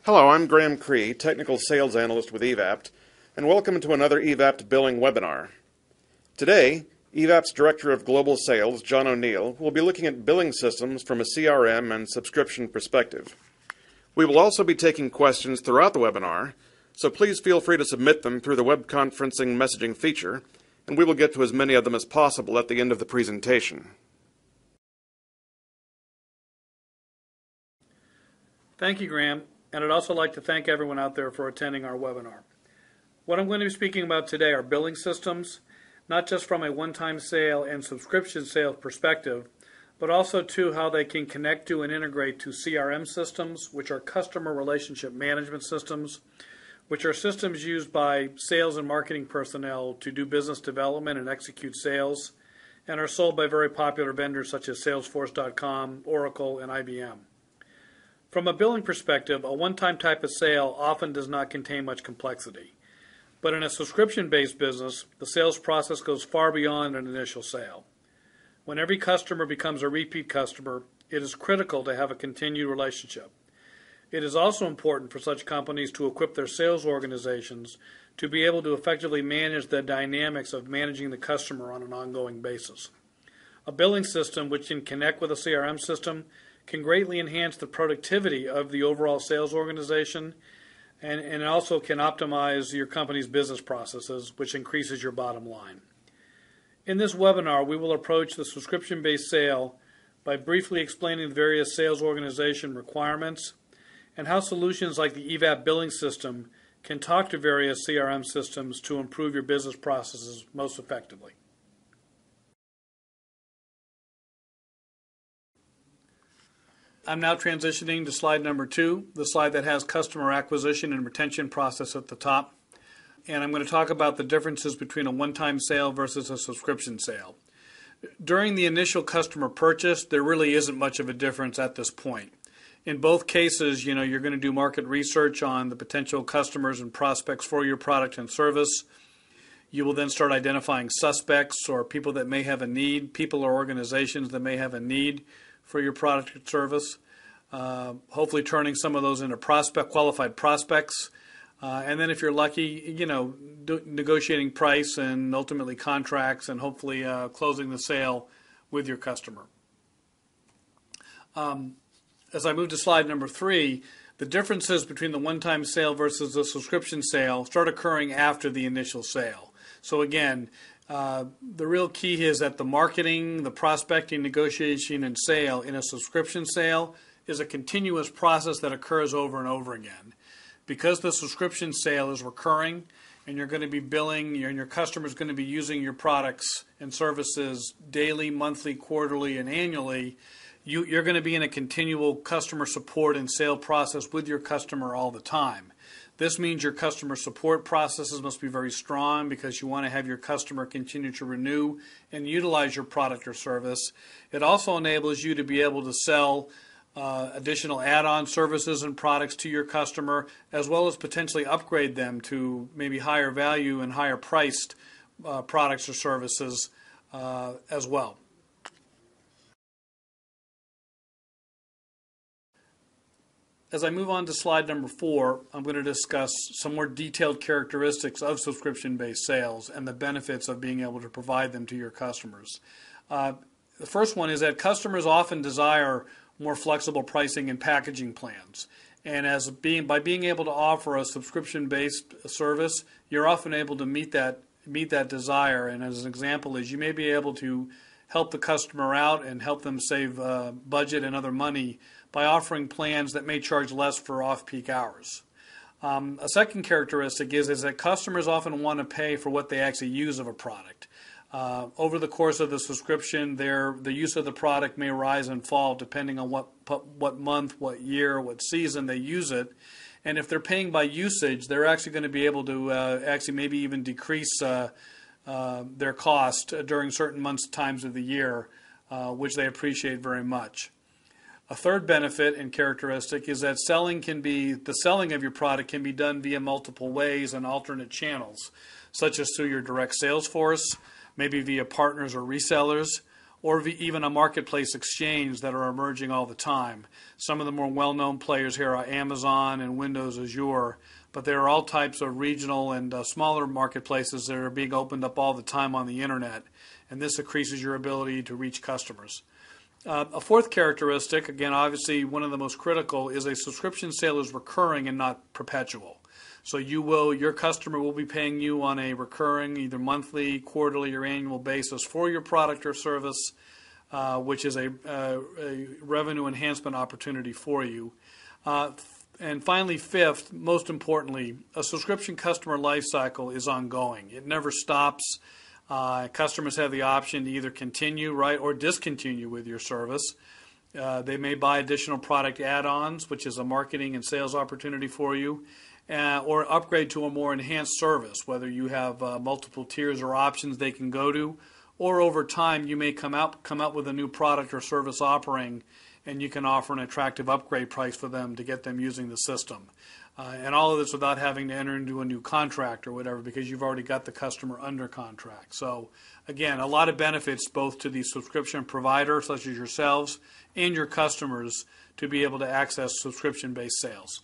Hello, I'm Graham Cree, Technical Sales Analyst with EVAP, and welcome to another EVAP Billing webinar. Today, EVAP's Director of Global Sales, John O'Neill, will be looking at billing systems from a CRM and subscription perspective. We will also be taking questions throughout the webinar, so please feel free to submit them through the web conferencing messaging feature, and we will get to as many of them as possible at the end of the presentation. Thank you, Graham. And I'd also like to thank everyone out there for attending our webinar. What I'm going to be speaking about today are billing systems, not just from a one-time sale and subscription sales perspective, but also to how they can connect to and integrate to CRM systems, which are customer relationship management systems, which are systems used by sales and marketing personnel to do business development and execute sales, and are sold by very popular vendors such as Salesforce.com, Oracle, and IBM. From a billing perspective, a one-time type of sale often does not contain much complexity. But in a subscription-based business, the sales process goes far beyond an initial sale. When every customer becomes a repeat customer, it is critical to have a continued relationship. It is also important for such companies to equip their sales organizations to be able to effectively manage the dynamics of managing the customer on an ongoing basis. A billing system which can connect with a CRM system can greatly enhance the productivity of the overall sales organization, and it also can optimize your company's business processes, which increases your bottom line. In this webinar, we will approach the subscription-based sale by briefly explaining the various sales organization requirements and how solutions like the EVAP billing system can talk to various CRM systems to improve your business processes most effectively. I'm now transitioning to slide number 2, the slide that has customer acquisition and retention process at the top. And I'm going to talk about the differences between a one-time sale versus a subscription sale. During the initial customer purchase, there really isn't much of a difference at this point. In both cases, you're going to do market research on the potential customers and prospects for your product and service. You will then start identifying suspects or people that may have a need, people or organizations that may have a need for your product or service, hopefully turning some of those into qualified prospects, and then if you're lucky, negotiating price and ultimately contracts and hopefully closing the sale with your customer. As I move to slide number 3, the differences between the one-time sale versus the subscription sale start occurring after the initial sale. So again, the real key is that the marketing, the prospecting, negotiation, and sale in a subscription sale is a continuous process that occurs over and over again. Because the subscription sale is recurring and you're going to be billing and your customer is going to be using your products and services daily, monthly, quarterly, and annually, you're going to be in a continual customer support and sale process with your customer all the time. This means your customer support processes must be very strong because you want to have your customer continue to renew and utilize your product or service. It also enables you to be able to sell additional add-on services and products to your customer, as well as potentially upgrade them to maybe higher value and higher priced products or services as well. As I move on to slide number 4, I'm going to discuss some more detailed characteristics of subscription-based sales and the benefits of being able to provide them to your customers. The first one is that customers often desire more flexible pricing and packaging plans. And by being able to offer a subscription-based service, you're often able to meet that desire. And as an example is you may be able to help the customer out and help them save budget and other money by offering plans that may charge less for off-peak hours. A second characteristic is that customers often want to pay for what they actually use of a product. Over the course of the subscription, the use of the product may rise and fall depending on what month, what year, what season they use it. And if they're paying by usage, they're actually going to be able to actually maybe even decrease their cost during certain months, times of the year, which they appreciate very much. A third benefit and characteristic is that the selling of your product can be done via multiple ways and alternate channels, such as through your direct sales force, maybe via partners or resellers, or even a marketplace exchange that are emerging all the time. Some of the more well-known players here are Amazon and Windows Azure, but there are all types of regional and smaller marketplaces that are being opened up all the time on the internet, and this increases your ability to reach customers. A fourth characteristic, again obviously one of the most critical, is a subscription sale is recurring and not perpetual. So your customer will be paying you on a recurring, either monthly, quarterly, or annual basis for your product or service, which is a revenue enhancement opportunity for you. And finally, fifth, most importantly, a subscription customer life cycle is ongoing. It never stops. Customers have the option to either continue, or discontinue with your service. They may buy additional product add-ons, which is a marketing and sales opportunity for you, or upgrade to a more enhanced service, whether you have multiple tiers or options they can go to, or over time you may come up with a new product or service offering, and you can offer an attractive upgrade price for them to get them using the system. And all of this without having to enter into a new contract or whatever, because you've already got the customer under contract. So again, a lot of benefits both to the subscription provider, such as yourselves, and your customers to be able to access subscription-based sales.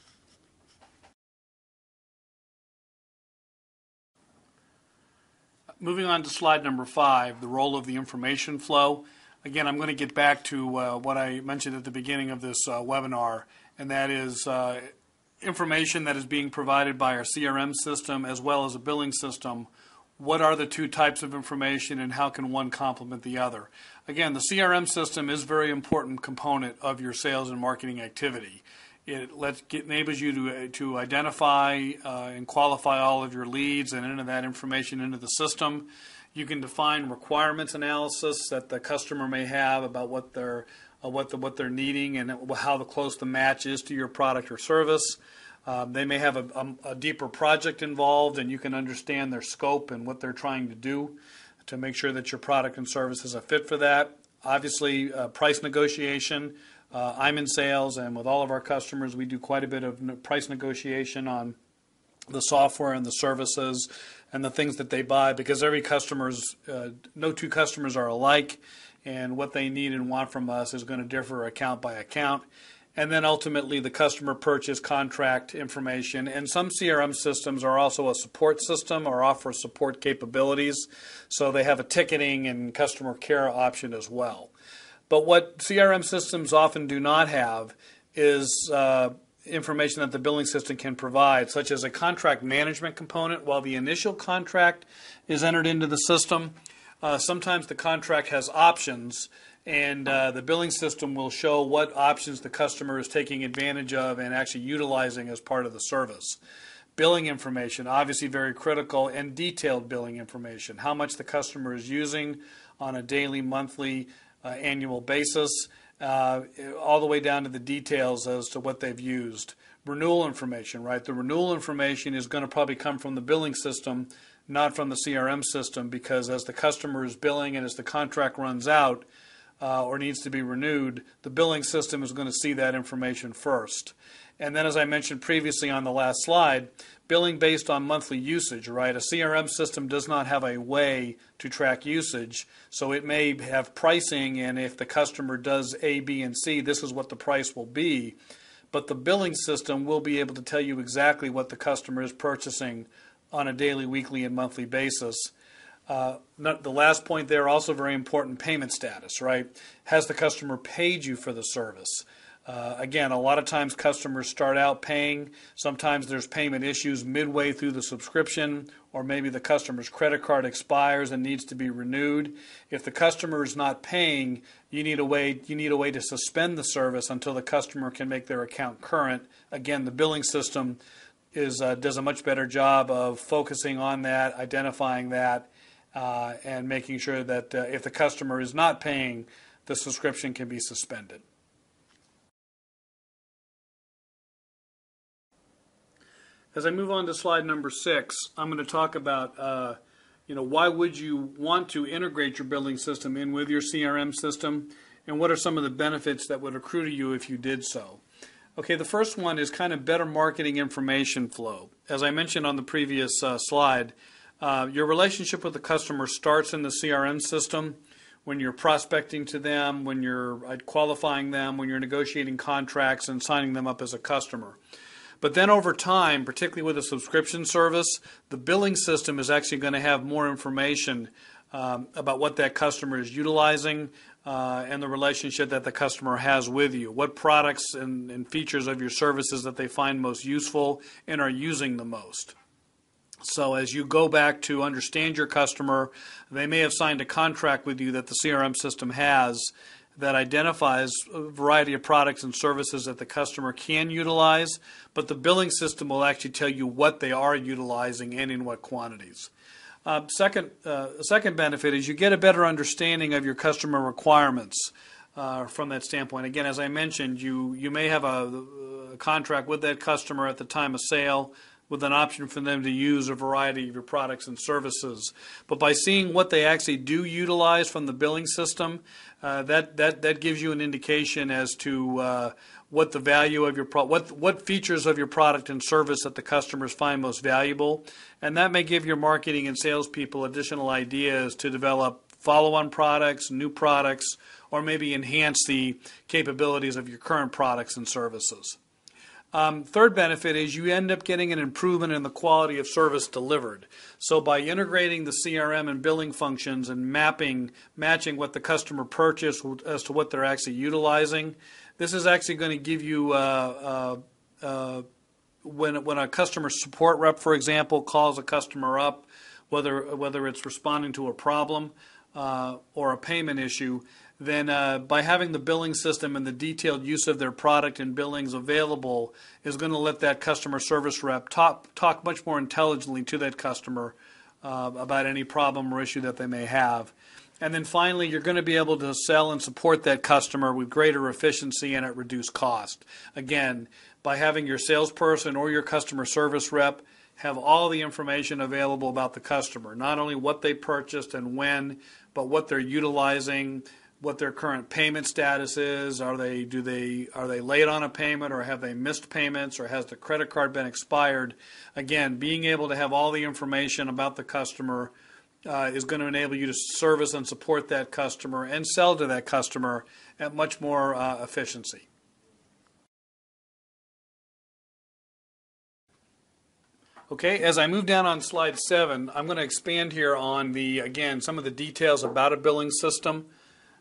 Moving on to slide number 5, the role of the information flow. Again, I'm going to get back to what I mentioned at the beginning of this webinar, and that is information that is being provided by our CRM system as well as a billing system. What are the two types of information and how can one complement the other? Again, the CRM system is a very important component of your sales and marketing activity. It enables you to identify and qualify all of your leads and enter that information into the system. You can define requirements analysis that the customer may have about what they're needing and how close the match is to your product or service. They may have a deeper project involved, and you can understand their scope and what they're trying to do to make sure that your product and service is a fit for that. Obviously, price negotiation. I'm in sales, and with all of our customers, we do quite a bit of price negotiation on the software and the services and the things that they buy, because no two customers are alike, and what they need and want from us is going to differ account by account. And then ultimately the customer purchase contract information. And some CRM systems are also a support system or offer support capabilities, so they have a ticketing and customer care option as well. But what CRM systems often do not have is information that the billing system can provide, such as a contract management component. While the initial contract is entered into the system, sometimes the contract has options, and the billing system will show what options the customer is taking advantage of and actually utilizing as part of the service. Billing information, obviously very critical, and detailed billing information, how much the customer is using on a daily, monthly, annual basis, all the way down to the details as to what they've used. Renewal information, right? The renewal information is going to probably come from the billing system, not from the CRM system, because as the customer is billing and as the contract runs out or needs to be renewed, the billing system is going to see that information first. And then, as I mentioned previously on the last slide, billing based on monthly usage, right? A CRM system does not have a way to track usage, so it may have pricing, and if the customer does A, B, and C, this is what the price will be. But the billing system will be able to tell you exactly what the customer is purchasing on a daily, weekly, and monthly basis. The last point there, also very important, payment status, right? Has the customer paid you for the service? Again, a lot of times customers start out paying. Sometimes there's payment issues midway through the subscription, or maybe the customer's credit card expires and needs to be renewed. If the customer is not paying, you need a way to suspend the service until the customer can make their account current. Again, the billing system does a much better job of focusing on that, identifying that, and making sure that if the customer is not paying, the subscription can be suspended. As I move on to slide number 6, I'm going to talk about why would you want to integrate your billing system in with your CRM system, and what are some of the benefits that would accrue to you if you did so. Okay, the first one is kind of better marketing information flow. As I mentioned on the previous slide, your relationship with the customer starts in the CRM system when you're prospecting to them, when you're qualifying them, when you're negotiating contracts and signing them up as a customer. But then over time, particularly with a subscription service, the billing system is actually going to have more information about what that customer is utilizing and the relationship that the customer has with you, what products and features of your services that they find most useful and are using the most. So as you go back to understand your customer, they may have signed a contract with you that the CRM system has that identifies a variety of products and services that the customer can utilize, but the billing system will actually tell you what they are utilizing and in what quantities. Second benefit is you get a better understanding of your customer requirements from that standpoint. Again, as I mentioned, you may have a contract with that customer at the time of sale with an option for them to use a variety of your products and services. But by seeing what they actually do utilize from the billing system, that gives you an indication as to what the value of your what features of your product and service that the customers find most valuable, and that may give your marketing and salespeople additional ideas to develop follow-on products, new products, or maybe enhance the capabilities of your current products and services. Third benefit is you end up getting an improvement in the quality of service delivered. So by integrating the CRM and billing functions and matching what the customer purchased as to what they're actually utilizing, this is actually going to give you, when a customer support rep, for example, calls a customer up, whether it's responding to a problem or a payment issue, then by having the billing system and the detailed use of their product and billings available is going to let that customer service rep talk much more intelligently to that customer about any problem or issue that they may have. And then finally, you're going to be able to sell and support that customer with greater efficiency and at reduced cost. Again, by having your salesperson or your customer service rep have all the information available about the customer, not only what they purchased and when, but what they're utilizing, what their current payment status is. Are they late on a payment, or have they missed payments, or has the credit card been expired? Again, being able to have all the information about the customer is going to enable you to service and support that customer and sell to that customer at much more efficiency. Okay, as I move down on slide 7, I'm going to expand here on some of the details about a billing system.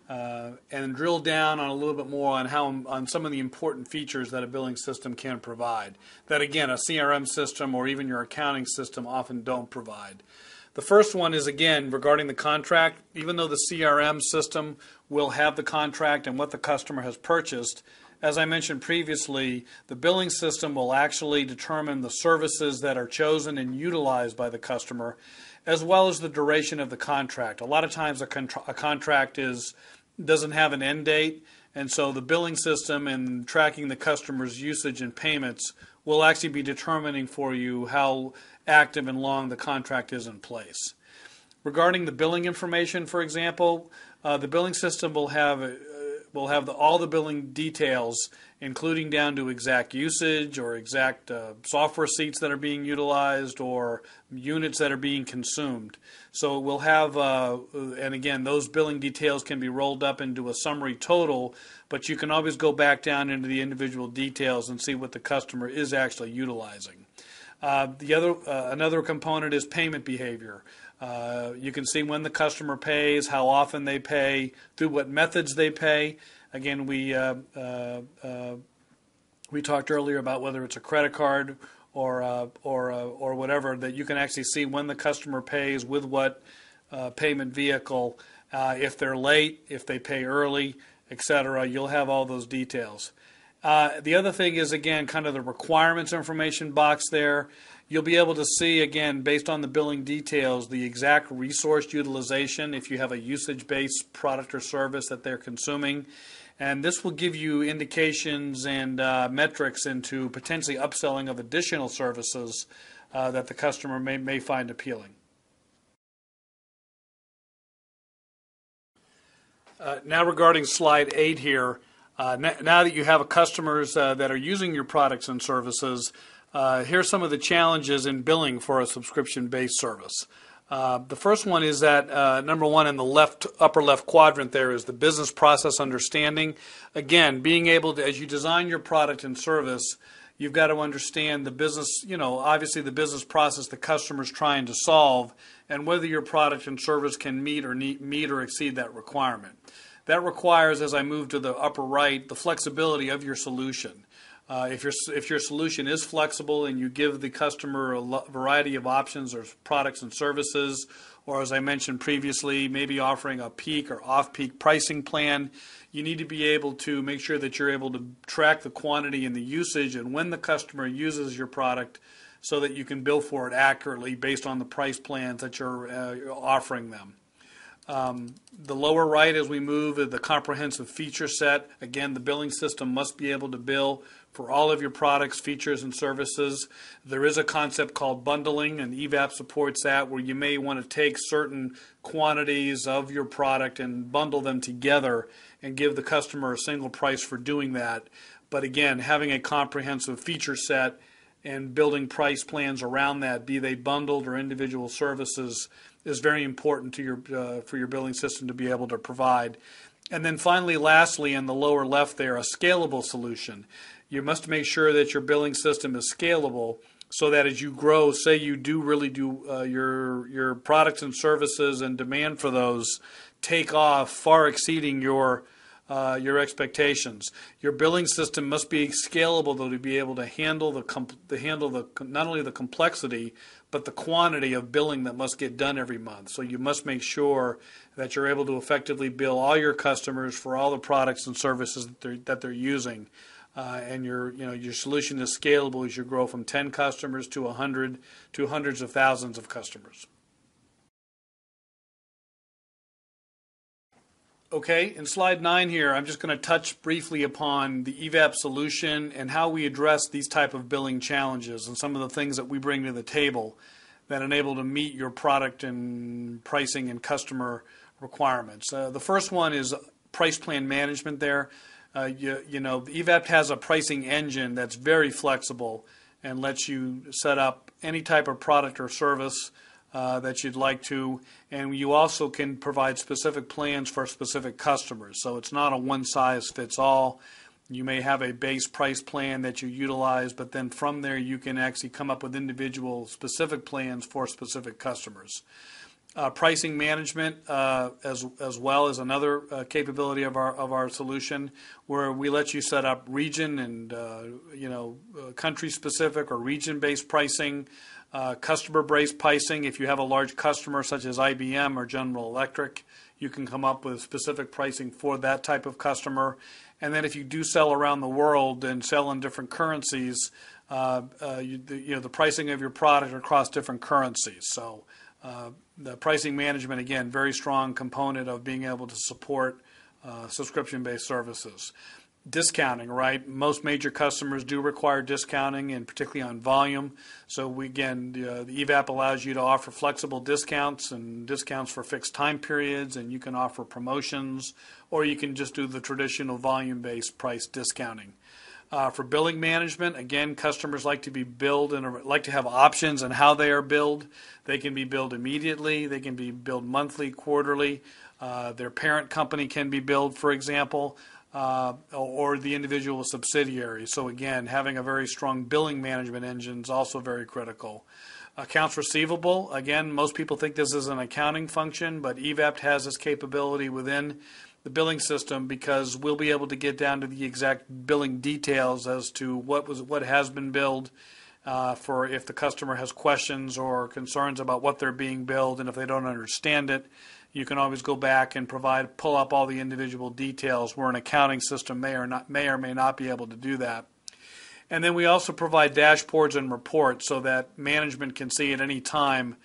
And drill down on a little bit more on some of the important features that a billing system can provide that, again, a CRM system or even your accounting system often don't provide. The first one is, again, regarding the contract. Even though the CRM system will have the contract and what the customer has purchased, as I mentioned previously, the billing system will actually determine the services that are chosen and utilized by the customer, as well as the duration of the contract. A lot of times a contract doesn't have an end date, and so the billing system and tracking the customer's usage and payments will actually be determining for you how active and long the contract is in place. Regarding the billing information, for example, the billing system will have all the billing details, including down to exact usage or exact software seats that are being utilized or units that are being consumed. So we'll have, and again, those billing details can be rolled up into a summary total, but you can always go back down into the individual details and see what the customer is actually utilizing. Another component is payment behavior. You can see when the customer pays, how often they pay, through what methods they pay. Again, we talked earlier about whether it's a credit card or whatever, that you can actually see when the customer pays, with what payment vehicle, if they're late, if they pay early, etc. You'll have all those details. The other thing is, again, kind of the requirements information box there. You'll be able to see, again, based on the billing details, the exact resource utilization if you have a usage-based product or service that they're consuming. And this will give you indications and metrics into potentially upselling of additional services that the customer may find appealing. Now regarding slide 8 here, now that you have customers that are using your products and services, here's some of the challenges in billing for a subscription-based service. The first one is that number one in the upper left quadrant there is the business process understanding. Again, being able to, as you design your product and service, you've got to understand the business, obviously the business process the customer's trying to solve, and whether your product and service can meet or exceed that requirement. That requires, as I move to the upper right, the flexibility of your solution. If your solution is flexible and you give the customer a variety of options or products and services, or as I mentioned previously, maybe offering a peak or off-peak pricing plan, you need to be able to make sure that you're able to track the quantity and the usage and when the customer uses your product so that you can bill for it accurately based on the price plans that you're offering them. The lower right, as we move, is the comprehensive feature set. Again, the billing system must be able to bill for all of your products, features, and services. There is a concept called bundling, and EVAP supports that, where you may want to take certain quantities of your product and bundle them together and give the customer a single price for doing that. But again, having a comprehensive feature set and building price plans around that, be they bundled or individual services, is very important to for your billing system to be able to provide. And then finally, lastly, in the lower left there, a scalable solution. You must make sure that your billing system is scalable so that as you grow, say you do really do your products and services and demand for those take off far exceeding your expectations. Your billing system must be scalable, though, to be able to handle not only the complexity but the quantity of billing that must get done every month. So you must make sure that you're able to effectively bill all your customers for all the products and services that they're using. And your solution is scalable as you grow from 10 customers to 100 to hundreds of thousands of customers. Okay, in slide 9 here, I'm just going to touch briefly upon the EVAP solution and how we address these type of billing challenges and some of the things that we bring to the table that enable to meet your product and pricing and customer requirements. The first one is price plan management there. EVAP has a pricing engine that's very flexible and lets you set up any type of product or service that you'd like to, and you also can provide specific plans for specific customers. So it's not a one-size-fits-all. You may have a base price plan that you utilize, but then from there you can actually come up with individual specific plans for specific customers. Pricing management as well is another capability of our solution, where we let you set up region and country-specific or region-based pricing. Customer-based pricing. If you have a large customer such as IBM or General Electric, you can come up with specific pricing for that type of customer. And then if you do sell around the world and sell in different currencies, the pricing of your product across different currencies. So the pricing management, again, very strong component of being able to support subscription-based services. Discounting, right? Most major customers do require discounting, and particularly on volume. So the EVAP allows you to offer flexible discounts and discounts for fixed time periods, and you can offer promotions, or you can just do the traditional volume-based price discounting. For billing management, again, customers like to be billed and like to have options on how they are billed. They can be billed immediately. They can be billed monthly, quarterly. Their parent company can be billed, for example. Or the individual subsidiary. So again, having a very strong billing management engine is also very critical. Accounts receivable, again, most people think this is an accounting function, but EVAP has this capability within the billing system because we'll be able to get down to the exact billing details as to what has been billed for if the customer has questions or concerns about what they're being billed, and if they don't understand it, you can always go back and pull up all the individual details where an accounting system may or may not be able to do that. And then we also provide dashboards and reports so that management can see at any time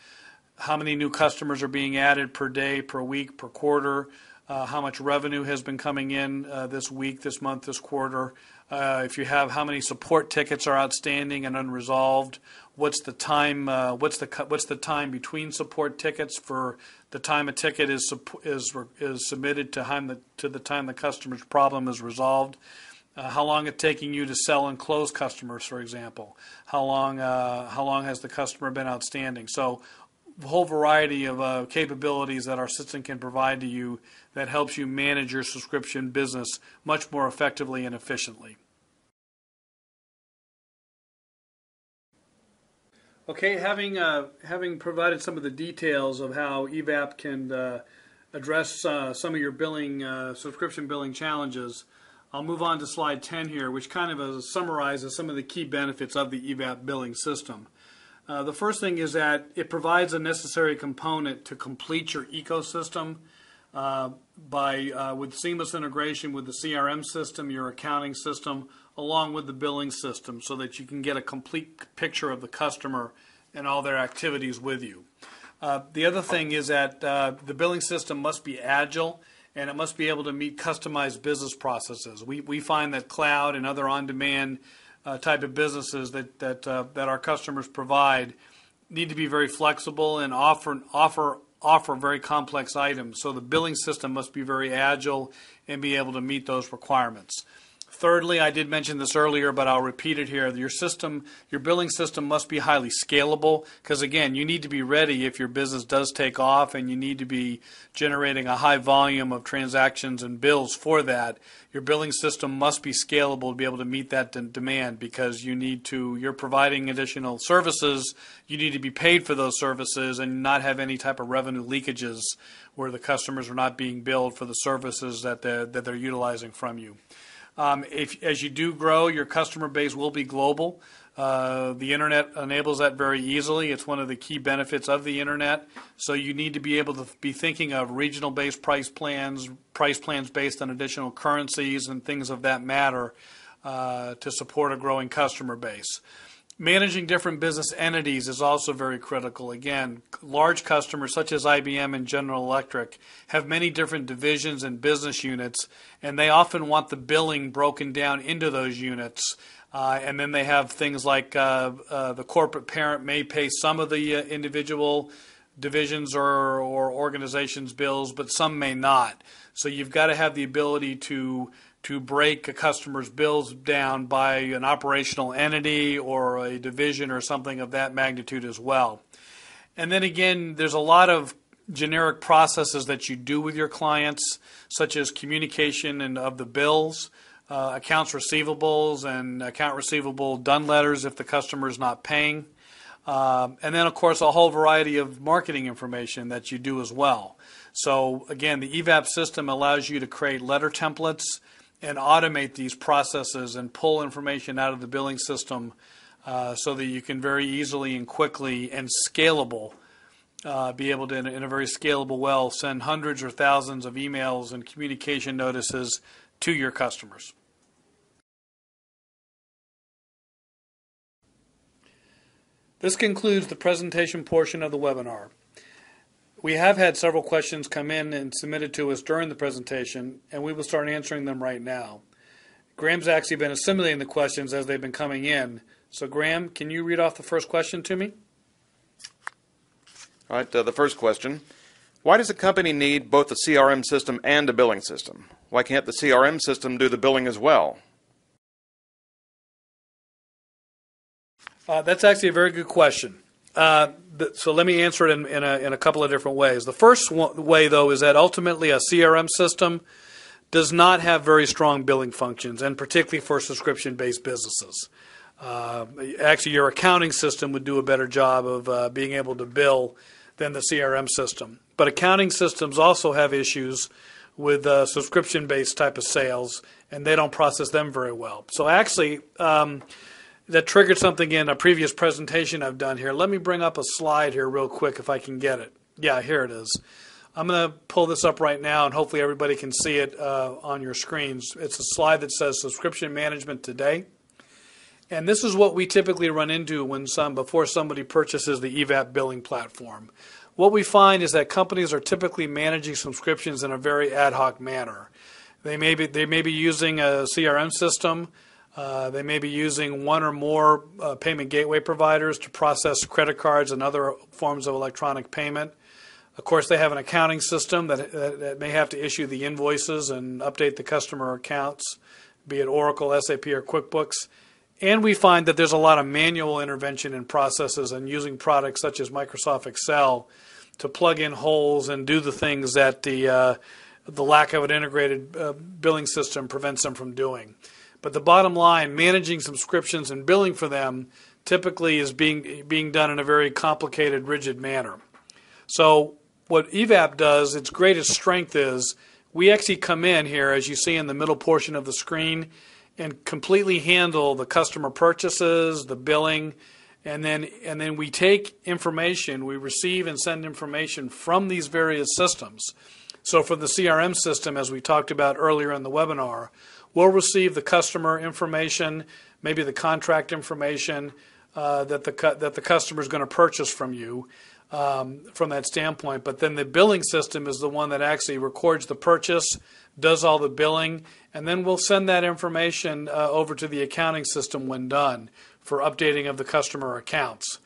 how many new customers are being added per day, per week, per quarter, how much revenue has been coming in this week, this month, this quarter. If you have how many support tickets are outstanding and unresolved, what's the time between support tickets for the time a ticket is submitted to the time the customer's problem is resolved. How long it's taking you to sell and close customers, for example. How long has the customer been outstanding? So whole variety of capabilities that our system can provide to you that helps you manage your subscription business much more effectively and efficiently. Okay, having provided some of the details of how EVAP can address some of your subscription billing challenges, I'll move on to slide 10 here, which kind of summarizes some of the key benefits of the EVAP billing system. The first thing is that it provides a necessary component to complete your ecosystem with seamless integration with the CRM system, your accounting system, along with the billing system, so that you can get a complete picture of the customer and all their activities with you. The other thing is that the billing system must be agile, and it must be able to meet customized business processes. We find that cloud and other on-demand type of businesses that our customers provide need to be very flexible and offer very complex items. So the billing system must be very agile and be able to meet those requirements. Thirdly, I did mention this earlier, but I'll repeat it here. Your billing system must be highly scalable, because again, you need to be ready if your business does take off, and you need to be generating a high volume of transactions and bills for that. Your billing system must be scalable to be able to meet that demand, because you're providing additional services. You need to be paid for those services and not have any type of revenue leakages where the customers are not being billed for the services that they're utilizing from you. As you do grow, your customer base will be global. The internet enables that very easily. It's one of the key benefits of the internet. So you need to be able to be thinking of regional-based price plans based on additional currencies and things of that matter to support a growing customer base. Managing different business entities is also very critical. Again, large customers such as IBM and General Electric have many different divisions and business units, and they often want the billing broken down into those units. And then they have things like the corporate parent may pay some of the individual divisions or organizations' bills, but some may not. So you've got to have the ability to break a customer's bills down by an operational entity or a division or something of that magnitude as well. And then again, there's a lot of generic processes that you do with your clients, such as communication and of the bills, accounts receivables and account receivable done letters if the customer is not paying. And then, of course, a whole variety of marketing information that you do as well. So again, the EVAP system allows you to create letter templates and automate these processes and pull information out of the billing system so that you can very easily and quickly and scalable be able to, in a very scalable way, send hundreds or thousands of emails and communication notices to your customers. This concludes the presentation portion of the webinar. We have had several questions come in and submitted to us during the presentation, and we will start answering them right now. Graham's actually been assimilating the questions as they've been coming in. So Graham, can you read off the first question to me? All right, the first question. Why does a company need both a CRM system and a billing system? Why can't the CRM system do the billing as well? That's actually a very good question. So let me answer it in a couple of different ways. The first way, though, is that ultimately a CRM system does not have very strong billing functions, and particularly for subscription-based businesses. Actually, your accounting system would do a better job of being able to bill than the CRM system. But accounting systems also have issues with subscription-based type of sales, and they don't process them very well. So actually, that triggered something in a previous presentation I've done here. Let me bring up a slide here real quick if I can get it. Yeah, here it is. I'm going to pull this up right now, and hopefully everybody can see it on your screens. It's a slide that says Subscription Management Today. And this is what we typically run into before somebody purchases the EVAP billing platform. What we find is that companies are typically managing subscriptions in a very ad hoc manner. They may be using a CRM system. They may be using one or more payment gateway providers to process credit cards and other forms of electronic payment. Of course, they have an accounting system that may have to issue the invoices and update the customer accounts, be it Oracle, SAP, or QuickBooks. And we find that there's a lot of manual intervention in processes and using products such as Microsoft Excel to plug in holes and do the things that the lack of an integrated billing system prevents them from doing. But the bottom line, managing subscriptions and billing for them typically is being done in a very complicated, rigid manner. So what EVAP does, its greatest strength is we actually come in here, as you see in the middle portion of the screen, and completely handle the customer purchases, the billing, and then we take information, we receive and send information from these various systems. So for the CRM system, as we talked about earlier in the webinar, we'll receive the customer information, maybe the contract information that the customer is going to purchase from you from that standpoint. But then the billing system is the one that actually records the purchase, does all the billing, and then we'll send that information over to the accounting system when done for updating of the customer accounts.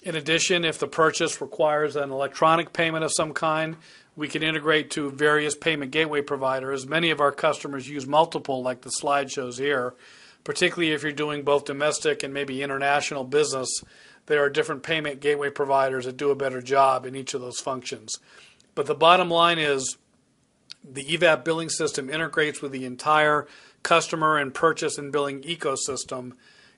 In addition, if the purchase requires an electronic payment of some kind, we can integrate to various payment gateway providers. Many of our customers use multiple, like the slide shows here, particularly if you're doing both domestic and maybe international business. There are different payment gateway providers that do a better job in each of those functions. But the bottom line is the EVAP billing system integrates with the entire customer and purchase and billing ecosystem.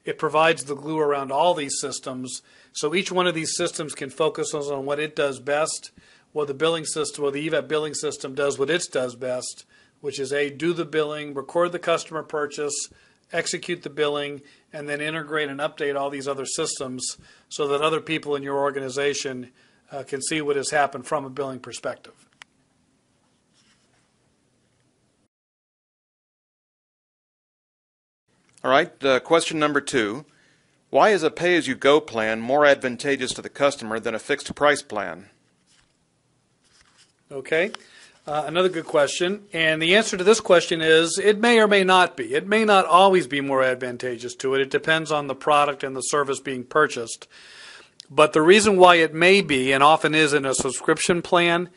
It provides the glue around all these systems, so each one of these systems can focus on what it does best. Well, the billing system, or the EVAP billing system, does what it does best, which is do the billing, record the customer purchase, execute the billing, and then integrate and update all these other systems so that other people in your organization can see what has happened from a billing perspective. All right, question number 2. Why is a pay-as-you-go plan more advantageous to the customer than a fixed price plan? Okay, another good question. And the answer to this question is it may or may not be. It may not always be more advantageous to it. It depends on the product and the service being purchased. But the reason why it may be, and often is in a subscription plan,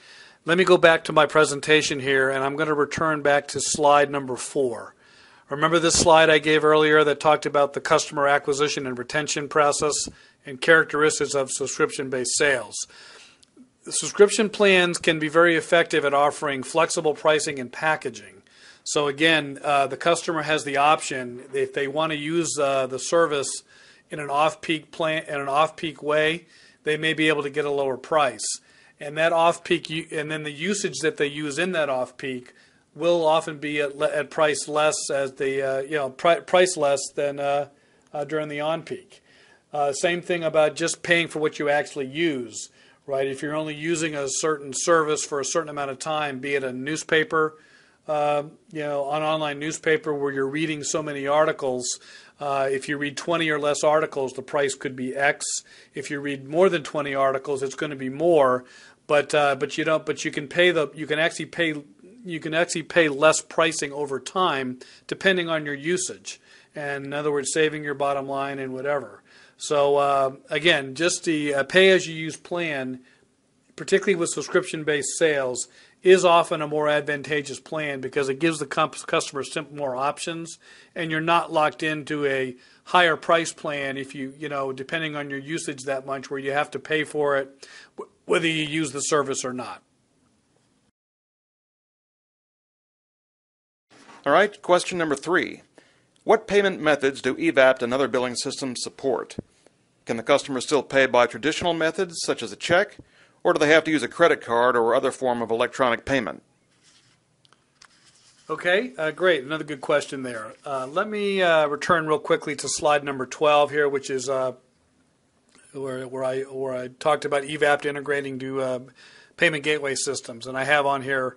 let me go back to my presentation here, and I'm going to return back to slide number 4. Remember this slide I gave earlier that talked about the customer acquisition and retention process and characteristics of subscription-based sales. The subscription plans can be very effective at offering flexible pricing and packaging. So again, the customer has the option, if they want to use the service in an off-peak plan, in an off-peak way, they may be able to get a lower price. And that off-peak, and then the usage that they use in that off-peak will often be at price less as the price less than during the on-peak. Same thing about just paying for what you actually use, right? If you're only using a certain service for a certain amount of time, be it a newspaper, an online newspaper where you're reading so many articles. If you read 20 or less articles, the price could be X. If you read more than 20 articles, it's going to be more. But you can actually pay less pricing over time depending on your usage, and in other words, saving your bottom line and whatever. So again, just the pay-as-you-use plan, particularly with subscription-based sales, is often a more advantageous plan because it gives the customer more options, and you're not locked into a higher price plan if depending on your usage that much, where you have to pay for it whether you use the service or not. All right, question number 3. What payment methods do EVAP and other billing systems support? Can the customer still pay by traditional methods, such as a check, or do they have to use a credit card or other form of electronic payment? Okay, great. Another good question there. Let me return real quickly to slide number 12 here, which is where I talked about EVAP integrating to payment gateway systems, and I have on here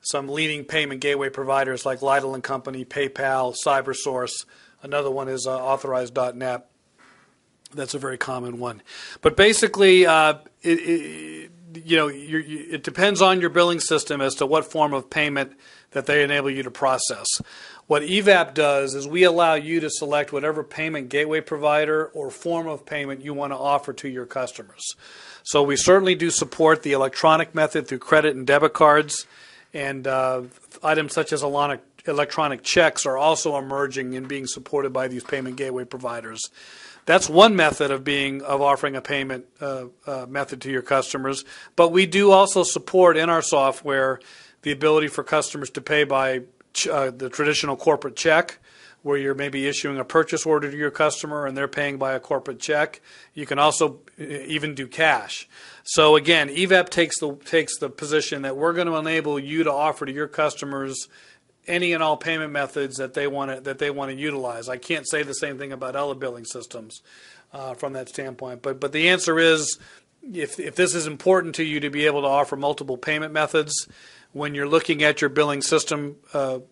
some leading payment gateway providers like Lytle & Company, PayPal, CyberSource. Another one is Authorize.net. That's a very common one. But basically, it depends on your billing system as to what form of payment that they enable you to process. What EVAP does is we allow you to select whatever payment gateway provider or form of payment you want to offer to your customers. So we certainly do support the electronic method through credit and debit cards, and items such as electronic checks are also emerging and being supported by these payment gateway providers. That's one method of offering a payment method to your customers. But we do also support in our software the ability for customers to pay by the traditional corporate check, where you're maybe issuing a purchase order to your customer and they're paying by a corporate check. You can also even do cash. So again, EVAP takes the position that we're going to enable you to offer to your customers any and all payment methods that they want to utilize. I can't say the same thing about other billing systems from that standpoint. But the answer is, if this is important to you to be able to offer multiple payment methods, when you're looking at your billing system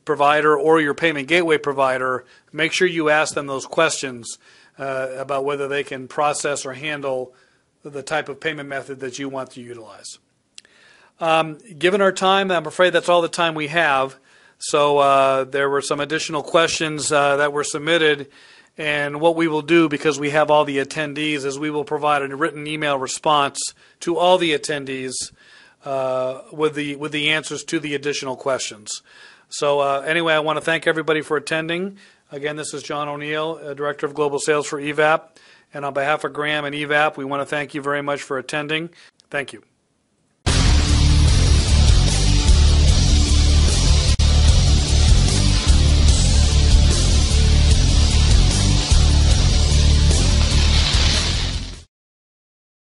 provider or your payment gateway provider, make sure you ask them those questions about whether they can process or handle the type of payment method that you want to utilize. Given our time, I'm afraid that's all the time we have. So there were some additional questions that were submitted, and what we will do, because we have all the attendees, is we will provide a written email response to all the attendees with the answers to the additional questions. So anyway, I want to thank everybody for attending. Again, this is John O'Neill, Director of Global Sales for EVAP, and on behalf of Graham and EVAP, we want to thank you very much for attending. Thank you.